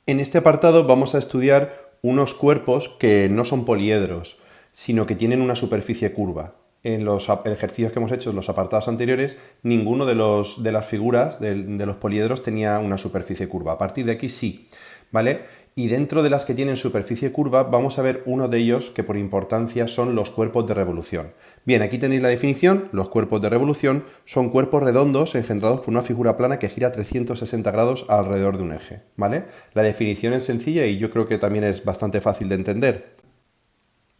En este apartado vamos a estudiar unos cuerpos que no son poliedros, sino que tienen una superficie curva. En los ejercicios que hemos hecho en los apartados anteriores, ninguno de las figuras de los poliedros tenía una superficie curva. A partir de aquí sí, ¿vale? Y dentro de las que tienen superficie curva vamos a ver uno de ellos que por importancia son los cuerpos de revolución. Bien, aquí tenéis la definición. Los cuerpos de revolución son cuerpos redondos engendrados por una figura plana que gira 360 grados alrededor de un eje, ¿vale? La definición es sencilla y yo creo que también es bastante fácil de entender.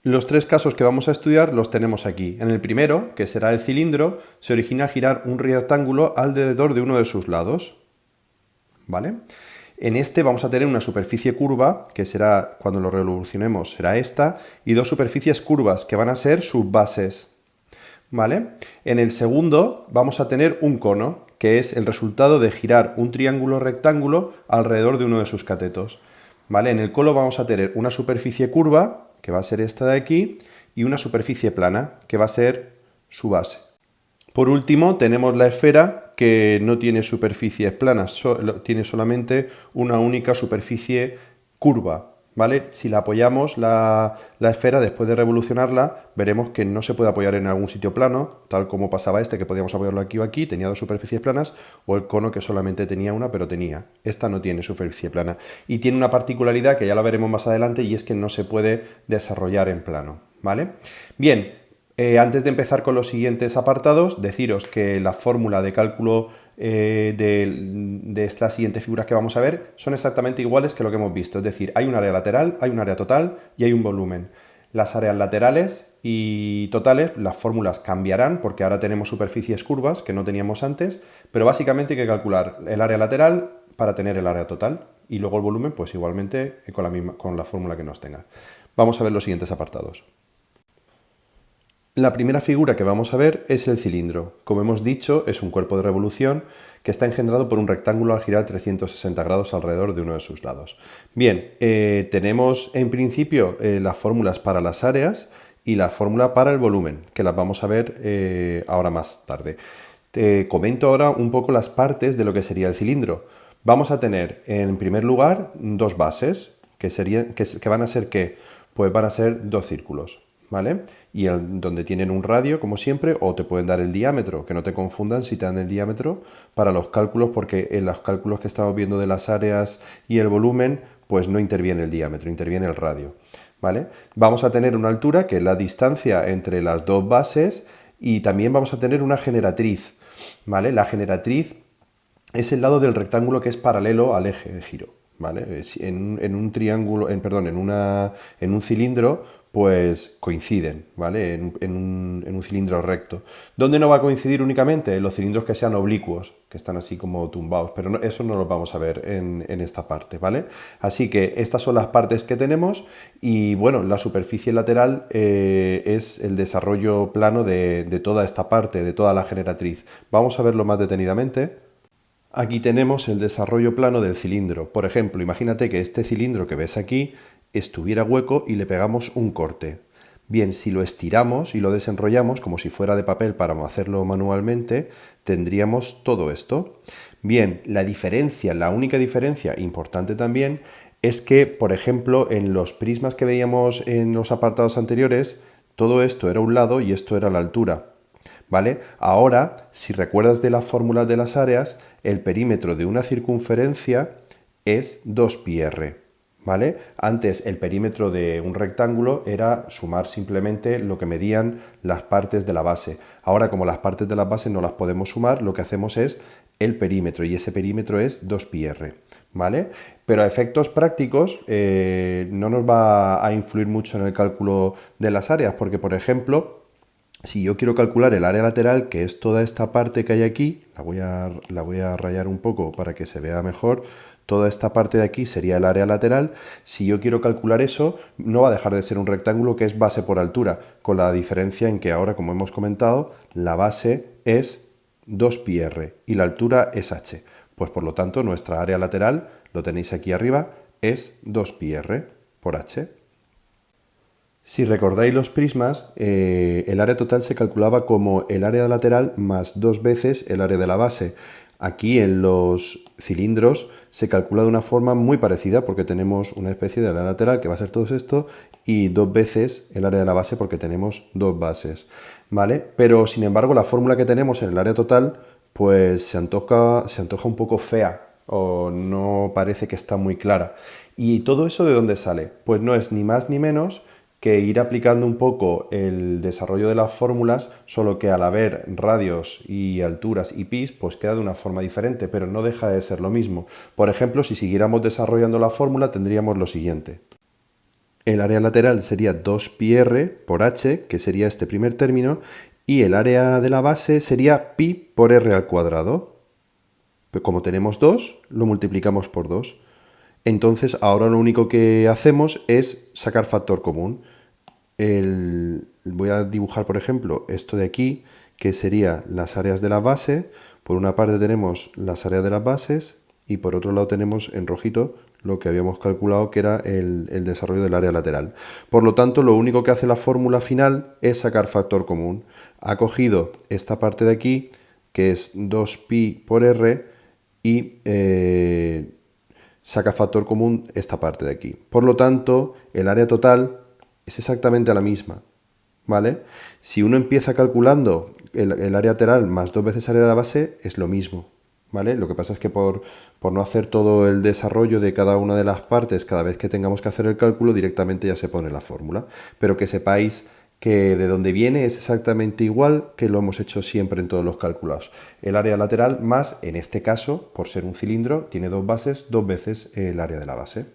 Los tres casos que vamos a estudiar los tenemos aquí. En el primero, que será el cilindro, se origina al girar un rectángulo alrededor de uno de sus lados, ¿vale? En este vamos a tener una superficie curva, que será, cuando lo revolucionemos, será esta, y dos superficies curvas, que van a ser sus bases, ¿vale? En el segundo vamos a tener un cono, que es el resultado de girar un triángulo rectángulo alrededor de uno de sus catetos, ¿vale? En el cono vamos a tener una superficie curva, que va a ser esta de aquí, y una superficie plana, que va a ser su base. Por último, tenemos la esfera, que no tiene superficies planas, tiene solamente una única superficie curva, ¿vale? Si la apoyamos, la esfera, después de revolucionarla, veremos que no se puede apoyar en algún sitio plano, tal como pasaba este, que podíamos apoyarlo aquí o aquí, tenía dos superficies planas, o el cono, que solamente tenía una, pero tenía. Esta no tiene superficie plana. Y tiene una particularidad, que ya la veremos más adelante, y es que no se puede desarrollar en plano, ¿vale? Bien, antes de empezar con los siguientes apartados, deciros que la fórmula de cálculo de estas siguientes figuras que vamos a ver son exactamente iguales que lo que hemos visto. Es decir, hay un área lateral, hay un área total y hay un volumen. Las áreas laterales y totales, las fórmulas cambiarán porque ahora tenemos superficies curvas que no teníamos antes, pero básicamente hay que calcular el área lateral para tener el área total y luego el volumen, pues igualmente con la fórmula que nos tenga. Vamos a ver los siguientes apartados. La primera figura que vamos a ver es el cilindro. Como hemos dicho, es un cuerpo de revolución que está engendrado por un rectángulo al girar 360 grados alrededor de uno de sus lados. Bien, tenemos en principio las fórmulas para las áreas y la fórmula para el volumen, que las vamos a ver ahora más tarde. Te comento ahora un poco las partes de lo que sería el cilindro. Vamos a tener, en primer lugar, dos bases, que van a ser ¿qué? Pues van a ser dos círculos, ¿vale? Y donde tienen un radio, como siempre, o te pueden dar el diámetro, que no te confundan si te dan el diámetro para los cálculos, porque en los cálculos que estamos viendo de las áreas y el volumen, pues no interviene el diámetro, interviene el radio, ¿vale? Vamos a tener una altura, que es la distancia entre las dos bases, y también vamos a tener una generatriz, ¿vale? La generatriz es el lado del rectángulo que es paralelo al eje de giro, ¿vale? En un triángulo, perdón, en un cilindro, pues coinciden, ¿vale? En un cilindro recto. ¿Dónde no va a coincidir únicamente? En los cilindros que sean oblicuos, que están así como tumbados, pero eso no lo vamos a ver en esta parte, ¿vale? Así que estas son las partes que tenemos y, bueno, la superficie lateral es el desarrollo plano de toda esta parte, de toda la generatriz. Vamos a verlo más detenidamente. Aquí tenemos el desarrollo plano del cilindro. Por ejemplo, imagínate que este cilindro que ves aquí estuviera hueco y le pegamos un corte. Bien, si lo estiramos y lo desenrollamos como si fuera de papel para hacerlo manualmente, tendríamos todo esto. Bien, la diferencia, la única diferencia importante también, es que, por ejemplo, en los prismas que veíamos en los apartados anteriores, todo esto era un lado y esto era la altura. ¿Vale? Ahora, si recuerdas de las fórmulas de las áreas, el perímetro de una circunferencia es 2πr, ¿vale? Antes el perímetro de un rectángulo era sumar simplemente lo que medían las partes de la base. Ahora, como las partes de la base no las podemos sumar, lo que hacemos es el perímetro, y ese perímetro es 2πr, ¿vale? Pero a efectos prácticos no nos va a influir mucho en el cálculo de las áreas, porque, por ejemplo, si yo quiero calcular el área lateral, que es toda esta parte que hay aquí, la voy a rayar un poco para que se vea mejor, toda esta parte de aquí sería el área lateral. Si yo quiero calcular eso, no va a dejar de ser un rectángulo que es base por altura, con la diferencia en que ahora, como hemos comentado, la base es 2πr y la altura es h. Pues por lo tanto, nuestra área lateral, lo tenéis aquí arriba, es 2πr por h. Si recordáis los prismas, el área total se calculaba como el área lateral más dos veces el área de la base. Aquí en los cilindros se calcula de una forma muy parecida porque tenemos una especie de área lateral que va a ser todo esto y dos veces el área de la base porque tenemos dos bases, ¿vale? Pero sin embargo la fórmula que tenemos en el área total pues se antoja un poco fea o no parece que está muy clara. ¿Y todo eso de dónde sale? Pues no es ni más ni menos que ir aplicando un poco el desarrollo de las fórmulas, solo que al haber radios y alturas y pis, pues queda de una forma diferente, pero no deja de ser lo mismo. Por ejemplo, si siguiéramos desarrollando la fórmula, tendríamos lo siguiente. El área lateral sería 2πr por h, que sería este primer término, y el área de la base sería pi por r al cuadrado. Pues como tenemos 2, lo multiplicamos por 2. Entonces, ahora lo único que hacemos es sacar factor común. Voy a dibujar, por ejemplo, esto de aquí, que sería las áreas de la base. Por una parte tenemos las áreas de las bases y por otro lado tenemos en rojito lo que habíamos calculado que era el desarrollo del área lateral. Por lo tanto, lo único que hace la fórmula final es sacar factor común. Ha cogido esta parte de aquí, que es 2pi por r, y saca factor común esta parte de aquí. Por lo tanto, el área total es exactamente la misma, ¿vale? Si uno empieza calculando el área lateral más dos veces área de la base, es lo mismo, ¿vale? Lo que pasa es que por no hacer todo el desarrollo de cada una de las partes, cada vez que tengamos que hacer el cálculo, directamente ya se pone la fórmula. Pero que sepáis que de donde viene es exactamente igual que lo hemos hecho siempre en todos los cálculos. El área lateral más, en este caso, por ser un cilindro, tiene dos bases, dos veces el área de la base.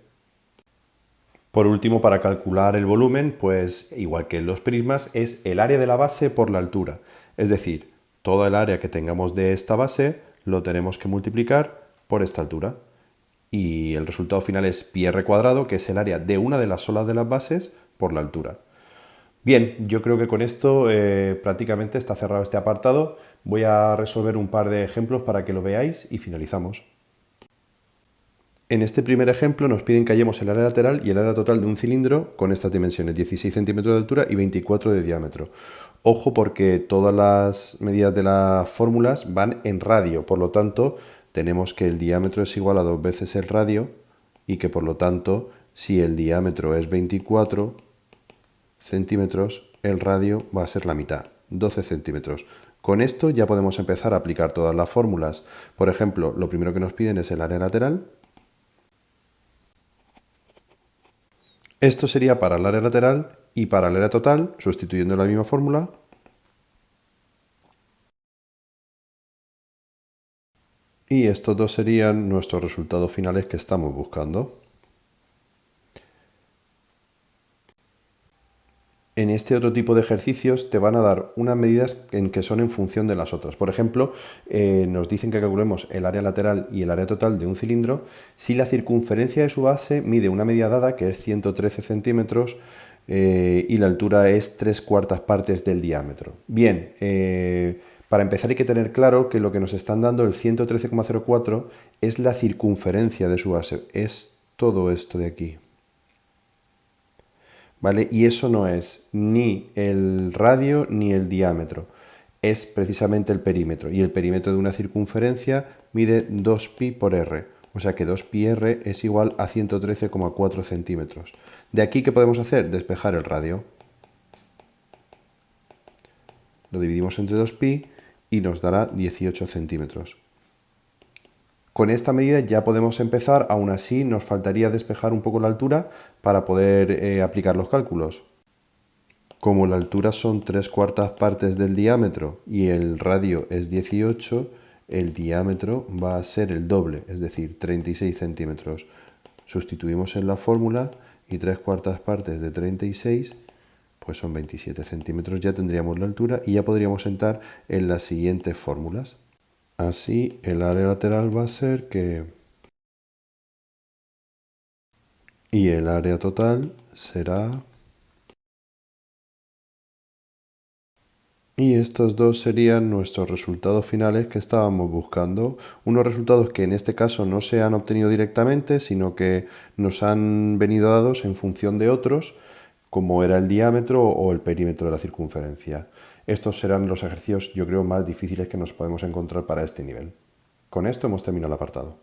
Por último, para calcular el volumen, pues igual que en los prismas, es el área de la base por la altura. Es decir, todo el área que tengamos de esta base lo tenemos que multiplicar por esta altura. Y el resultado final es pi r cuadrado, que es el área de una de las solas de las bases por la altura. Bien, yo creo que con esto prácticamente está cerrado este apartado. Voy a resolver un par de ejemplos para que lo veáis y finalizamos. En este primer ejemplo nos piden que hallemos el área lateral y el área total de un cilindro con estas dimensiones, 16 centímetros de altura y 24 de diámetro. Ojo porque todas las medidas de las fórmulas van en radio, por lo tanto tenemos que el diámetro es igual a dos veces el radio y que por lo tanto si el diámetro es 24 centímetros, el radio va a ser la mitad, 12 centímetros. Con esto ya podemos empezar a aplicar todas las fórmulas. Por ejemplo, lo primero que nos piden es el área lateral. Esto sería para el área lateral y para el área total, sustituyendo la misma fórmula. Y estos dos serían nuestros resultados finales que estamos buscando. En este otro tipo de ejercicios te van a dar unas medidas en que son en función de las otras. Por ejemplo, nos dicen que calculemos el área lateral y el área total de un cilindro si la circunferencia de su base mide una medida dada, que es 113 centímetros, y la altura es 3/4 partes del diámetro. Bien, para empezar hay que tener claro que lo que nos están dando, el 113,04, es la circunferencia de su base. Es todo esto de aquí. ¿Vale? Y eso no es ni el radio ni el diámetro, es precisamente el perímetro. Y el perímetro de una circunferencia mide 2pi por r, o sea que 2πr es igual a 113,4 centímetros. De aquí, ¿qué podemos hacer? Despejar el radio. Lo dividimos entre 2pi y nos dará 18 centímetros. Con esta medida ya podemos empezar, aún así nos faltaría despejar un poco la altura para poder aplicar los cálculos. Como la altura son 3/4 partes del diámetro y el radio es 18, el diámetro va a ser el doble, es decir, 36 centímetros. Sustituimos en la fórmula y 3/4 partes de 36, pues son 27 centímetros. Ya tendríamos la altura y ya podríamos entrar en las siguientes fórmulas. Así, el área lateral va a ser que... Y el área total será... Y estos dos serían nuestros resultados finales que estábamos buscando. Unos resultados que en este caso no se han obtenido directamente, sino que nos han venido dados en función de otros, como era el diámetro o el perímetro de la circunferencia. Estos serán los ejercicios, yo creo, más difíciles que nos podemos encontrar para este nivel. Con esto hemos terminado el apartado.